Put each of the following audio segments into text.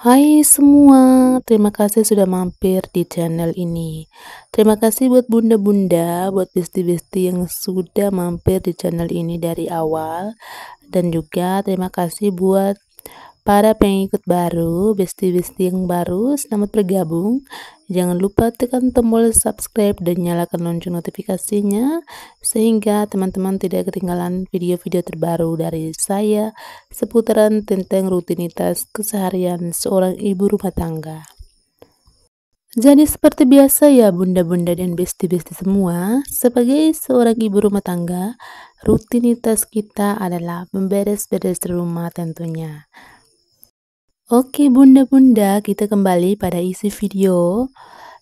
Hai semua, terima kasih sudah mampir di channel ini. Terima kasih buat bunda-bunda, buat besti-besti yang sudah mampir di channel ini dari awal. Dan juga terima kasih buat para pengikut baru, besti-besti yang baru, selamat bergabung. Jangan lupa tekan tombol subscribe dan nyalakan lonceng notifikasinya, sehingga teman-teman tidak ketinggalan video-video terbaru dari saya seputaran tentang rutinitas keseharian seorang ibu rumah tangga. Jadi seperti biasa ya bunda-bunda dan besti-besti semua, sebagai seorang ibu rumah tangga, rutinitas kita adalah memberes-beres rumah tentunya. Oke bunda-bunda, kita kembali pada isi video.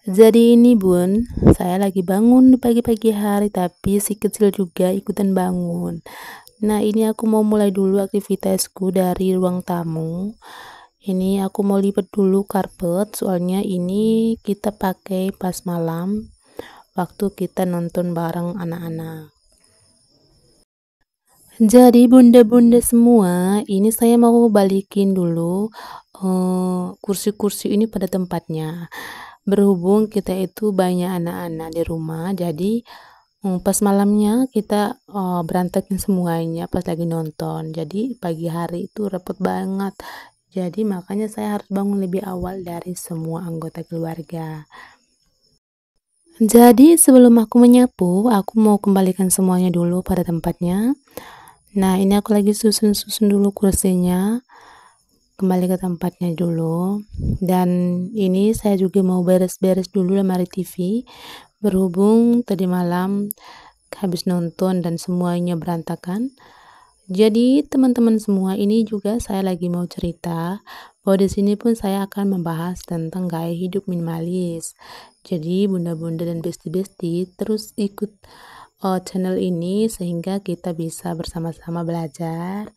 Jadi ini bun, saya lagi bangun di pagi-pagi hari tapi si kecil juga ikutan bangun. Nah ini aku mau mulai dulu aktivitasku dari ruang tamu. Ini aku mau lipat dulu karpet, soalnya ini kita pakai pas malam waktu kita nonton bareng anak-anak. Jadi bunda-bunda semua, ini saya mau balikin dulu kursi-kursi ini pada tempatnya. Berhubung kita itu banyak anak-anak di rumah, jadi pas malamnya kita berantakin semuanya pas lagi nonton. Jadi pagi hari itu repot banget. Jadi makanya saya harus bangun lebih awal dari semua anggota keluarga. Jadi sebelum aku menyapu, aku mau kembalikan semuanya dulu pada tempatnya. Nah ini aku lagi susun-susun dulu kursinya, kembali ke tempatnya dulu. Dan ini saya juga mau beres-beres dulu lemari TV, berhubung tadi malam habis nonton dan semuanya berantakan. Jadi teman-teman semua, ini juga saya lagi mau cerita bahwa di sini pun saya akan membahas tentang gaya hidup minimalis. Jadi bunda-bunda dan besti-besti terus ikut channel ini sehingga kita bisa bersama-sama belajar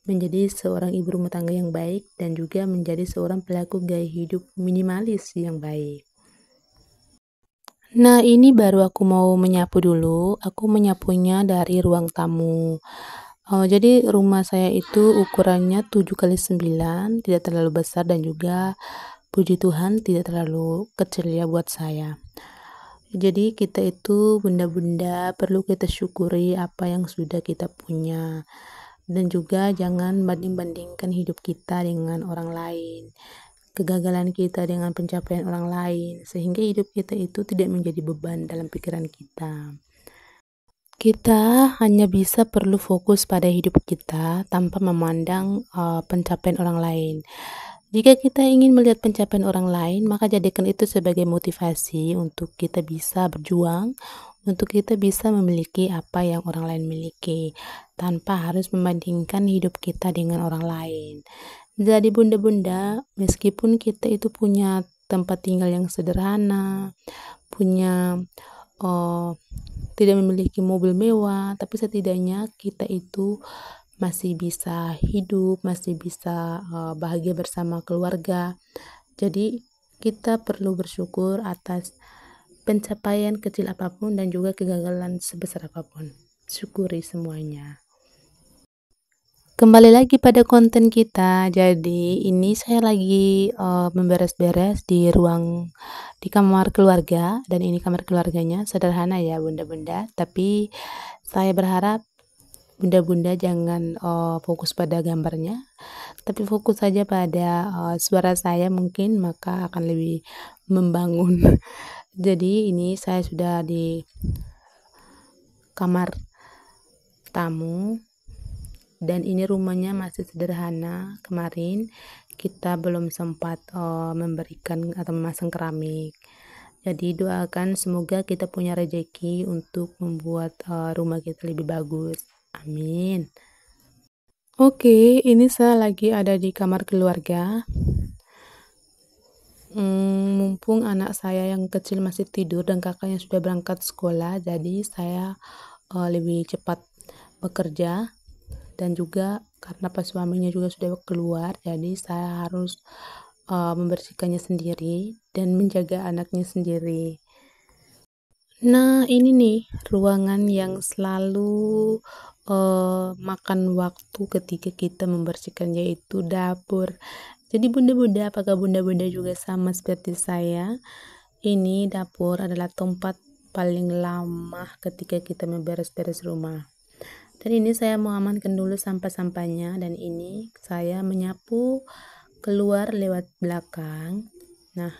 menjadi seorang ibu rumah tangga yang baik dan juga menjadi seorang pelaku gaya hidup minimalis yang baik. Nah ini baru aku mau menyapu dulu, aku menyapunya dari ruang tamu. Jadi rumah saya itu ukurannya 7x9, tidak terlalu besar dan juga puji Tuhan tidak terlalu kecil ya buat saya. Jadi kita itu bunda-bunda perlu kita syukuri apa yang sudah kita punya. Dan juga jangan banding-bandingkan hidup kita dengan orang lain. Kegagalan kita dengan pencapaian orang lain, sehingga hidup kita itu tidak menjadi beban dalam pikiran kita. Kita hanya bisa perlu fokus pada hidup kita tanpa memandang pencapaian orang lain. Jika kita ingin melihat pencapaian orang lain, maka jadikan itu sebagai motivasi untuk kita bisa berjuang, untuk kita bisa memiliki apa yang orang lain miliki, tanpa harus membandingkan hidup kita dengan orang lain. Jadi bunda-bunda, meskipun kita itu punya tempat tinggal yang sederhana, punya tidak memiliki mobil mewah, tapi setidaknya kita itu masih bisa hidup, masih bisa bahagia bersama keluarga. Jadi kita perlu bersyukur atas pencapaian kecil apapun dan juga kegagalan sebesar apapun. Syukuri semuanya. Kembali lagi pada konten kita. Jadi ini saya lagi memberes-beres di kamar keluarga, dan ini kamar keluarganya sederhana ya bunda-bunda, tapi saya berharap bunda-bunda jangan fokus pada gambarnya, tapi fokus saja pada suara saya, mungkin maka akan lebih membangun. Jadi ini saya sudah di kamar tamu, dan ini rumahnya masih sederhana. Kemarin kita belum sempat memberikan atau memasang keramik. Jadi doakan semoga kita punya rezeki untuk membuat rumah kita lebih bagus. Amin. Oke, ini saya lagi ada di kamar keluarga. Mumpung anak saya yang kecil masih tidur dan kakaknya sudah berangkat sekolah, jadi saya lebih cepat bekerja. Dan juga karena pas suaminya juga sudah keluar, jadi saya harus membersihkannya sendiri dan menjaga anaknya sendiri. Nah ini nih ruangan yang selalu makan waktu ketika kita membersihkan, yaitu dapur. Jadi bunda-bunda, apakah bunda-bunda juga sama seperti saya? Ini dapur adalah tempat paling lama ketika kita memberes-beres rumah. Dan ini saya mau amankan dulu sampah-sampahnya, dan ini saya menyapu keluar lewat belakang. Nah,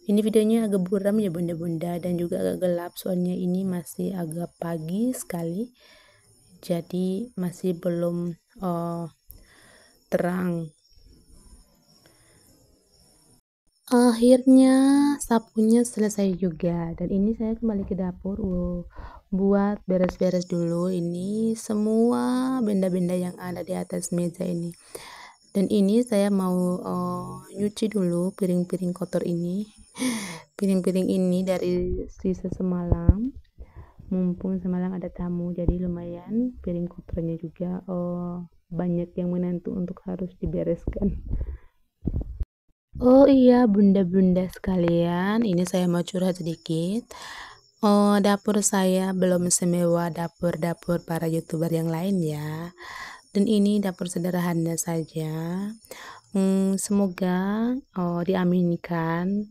ini videonya agak buram ya bunda-bunda, dan juga agak gelap soalnya ini masih agak pagi sekali. Jadi masih belum terang. Akhirnya sapunya selesai juga, dan ini saya kembali ke dapur buat beres-beres dulu ini semua benda-benda yang ada di atas meja ini. Dan ini saya mau nyuci dulu piring-piring kotor ini. Piring-piring ini dari sisa semalam. Mumpung semalam ada tamu, jadi lumayan piring kotornya juga banyak yang menantu untuk harus dibereskan. Oh iya, bunda-bunda sekalian, ini saya mau curhat sedikit. Dapur saya belum semewah dapur-dapur para YouTuber yang lain ya. Dan ini dapur sederhana saja. Semoga diaminkan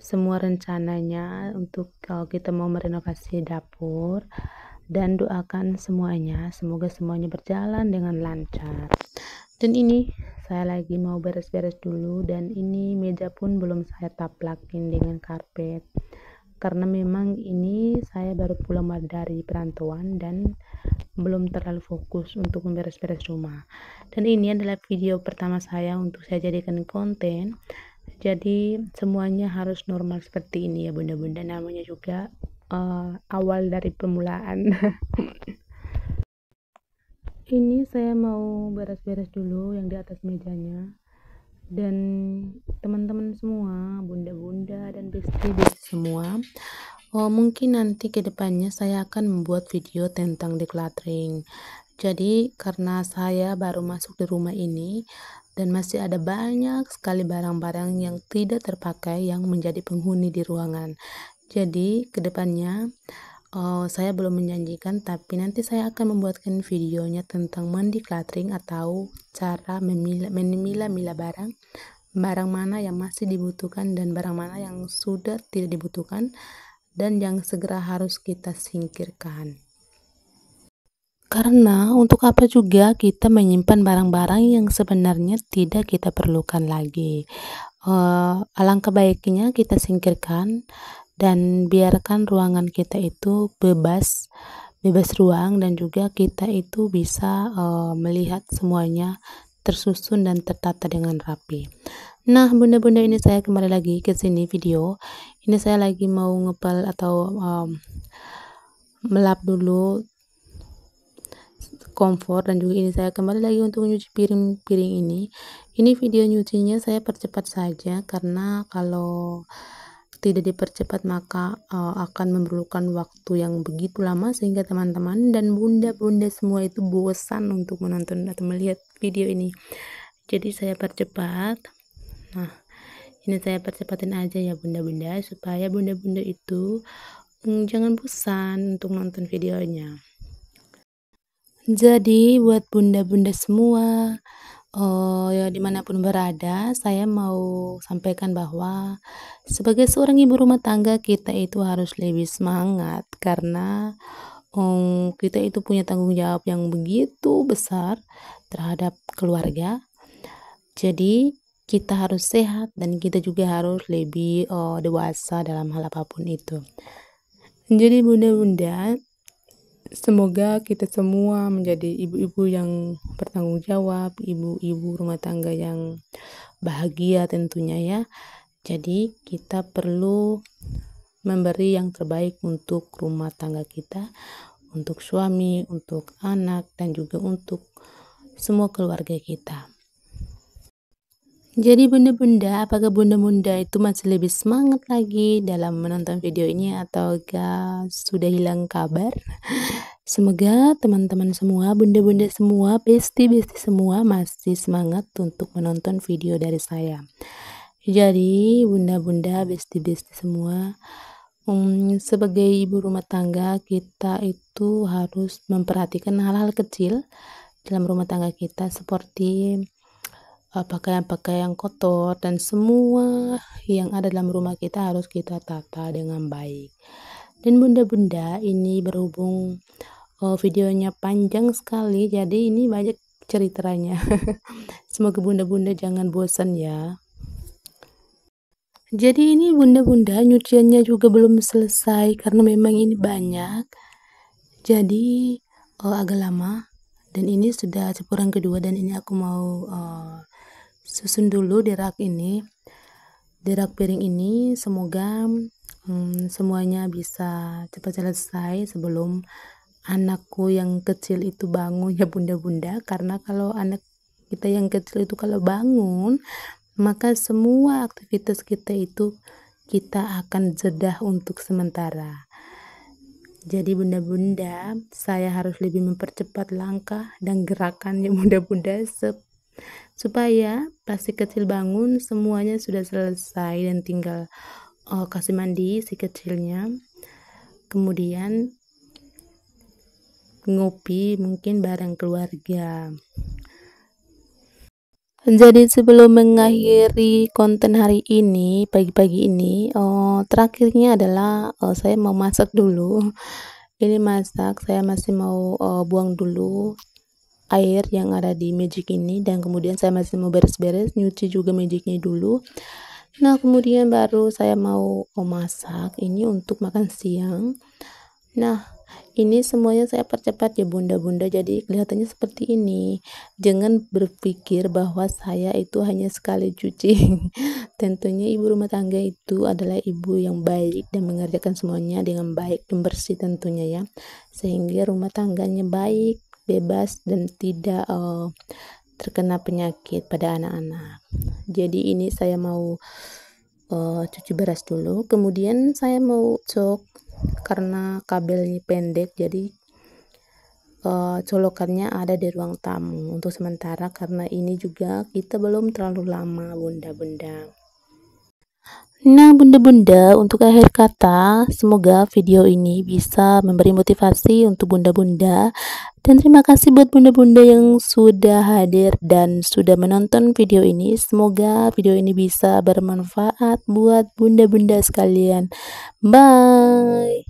semua rencananya untuk kita mau merenovasi dapur, dan doakan semuanya, semoga semuanya berjalan dengan lancar. Dan ini saya lagi mau beres-beres dulu, dan ini meja pun belum saya taplakin dengan karpet karena memang ini saya baru pulang dari perantauan dan belum terlalu fokus untuk memberes-beres rumah. Dan ini adalah video pertama saya untuk saya jadikan konten, jadi semuanya harus normal seperti ini ya bunda-bunda, namanya juga awal dari permulaan. Ini saya mau beres-beres dulu yang di atas mejanya, dan teman-teman semua, bunda-bunda dan besti-besti semua, mungkin nanti kedepannya saya akan membuat video tentang decluttering. Jadi karena saya baru masuk di rumah ini dan masih ada banyak sekali barang-barang yang tidak terpakai yang menjadi penghuni di ruangan. Jadi kedepannya saya belum menjanjikan, tapi nanti saya akan membuatkan videonya tentang mendecluttering atau cara memilah-milah barang, barang mana yang masih dibutuhkan dan barang mana yang sudah tidak dibutuhkan dan yang segera harus kita singkirkan. Karena untuk apa juga kita menyimpan barang-barang yang sebenarnya tidak kita perlukan lagi. Alangkah baiknya kita singkirkan dan biarkan ruangan kita itu bebas ruang, dan juga kita itu bisa melihat semuanya tersusun dan tertata dengan rapi. Nah bunda-bunda, ini saya kembali lagi ke sini video. Ini saya lagi mau ngepel atau melap dulu kompor, dan juga ini saya kembali lagi untuk nyuci piring-piring ini video nyucinya saya percepat saja karena kalau tidak dipercepat maka akan memerlukan waktu yang begitu lama sehingga teman-teman dan bunda-bunda semua itu bosan untuk menonton atau melihat video ini. Jadi saya percepat. Nah ini saya percepatin aja ya bunda-bunda, supaya bunda-bunda itu jangan bosan untuk nonton videonya. Jadi buat bunda-bunda semua, ya dimanapun berada, saya mau sampaikan bahwa sebagai seorang ibu rumah tangga kita itu harus lebih semangat karena kita itu punya tanggung jawab yang begitu besar terhadap keluarga. Jadi kita harus sehat dan kita juga harus lebih dewasa dalam hal apapun itu. Jadi bunda-bunda, semoga kita semua menjadi ibu-ibu yang bertanggung jawab, ibu-ibu rumah tangga yang bahagia tentunya ya. Jadi kita perlu memberi yang terbaik untuk rumah tangga kita, untuk suami, untuk anak, dan juga untuk semua keluarga kita. Jadi bunda-bunda, apakah bunda-bunda itu masih lebih semangat lagi dalam menonton video ini atau sudah hilang kabar? Semoga teman-teman semua, bunda-bunda semua, besti-besti semua masih semangat untuk menonton video dari saya. Jadi bunda-bunda, besti-besti semua, sebagai ibu rumah tangga kita itu harus memperhatikan hal-hal kecil dalam rumah tangga kita, seperti pakaian-pakaian kotor dan semua yang ada dalam rumah kita harus kita tata dengan baik. Dan bunda-bunda, ini berhubung videonya panjang sekali, jadi ini banyak ceritanya. Semoga bunda-bunda jangan bosan ya. Jadi ini bunda-bunda nyuciannya juga belum selesai karena memang ini banyak. Jadi agak lama, dan ini sudah cepuran kedua, dan ini aku mau susun dulu di rak ini, di rak piring ini. Semoga semuanya bisa cepat selesai sebelum anakku yang kecil itu bangun ya bunda-bunda. Karena kalau anak kita yang kecil itu kalau bangun, maka semua aktivitas kita itu kita akan jeda untuk sementara. Jadi bunda-bunda, saya harus lebih mempercepat langkah dan gerakannya bunda-bunda supaya pas si kecil bangun semuanya sudah selesai dan tinggal kasih mandi si kecilnya, kemudian ngopi mungkin bareng keluarga. Jadi sebelum mengakhiri konten hari ini, pagi-pagi ini, terakhirnya adalah saya mau masak dulu. Ini masak, saya masih mau buang dulu air yang ada di magic ini, dan kemudian saya masih mau beres-beres, nyuci juga magicnya dulu. Nah, kemudian baru saya mau masak ini untuk makan siang. Nah, ini semuanya saya percepat ya bunda-bunda, jadi kelihatannya seperti ini. Jangan berpikir bahwa saya itu hanya sekali cuci. Tentunya ibu rumah tangga itu adalah ibu yang baik dan mengerjakan semuanya dengan baik dan bersih tentunya ya, sehingga rumah tangganya baik, bebas, dan tidak terkena penyakit pada anak-anak. Jadi ini saya mau cuci beras dulu, kemudian saya mau cok karena kabelnya pendek, jadi colokannya ada di ruang tamu untuk sementara, karena ini juga kita belum terlalu lama bunda-bunda. Nah bunda-bunda, untuk akhir kata, semoga video ini bisa memberi motivasi untuk bunda-bunda, dan terima kasih buat bunda-bunda yang sudah hadir dan sudah menonton video ini. Semoga video ini bisa bermanfaat buat bunda-bunda sekalian. Bye.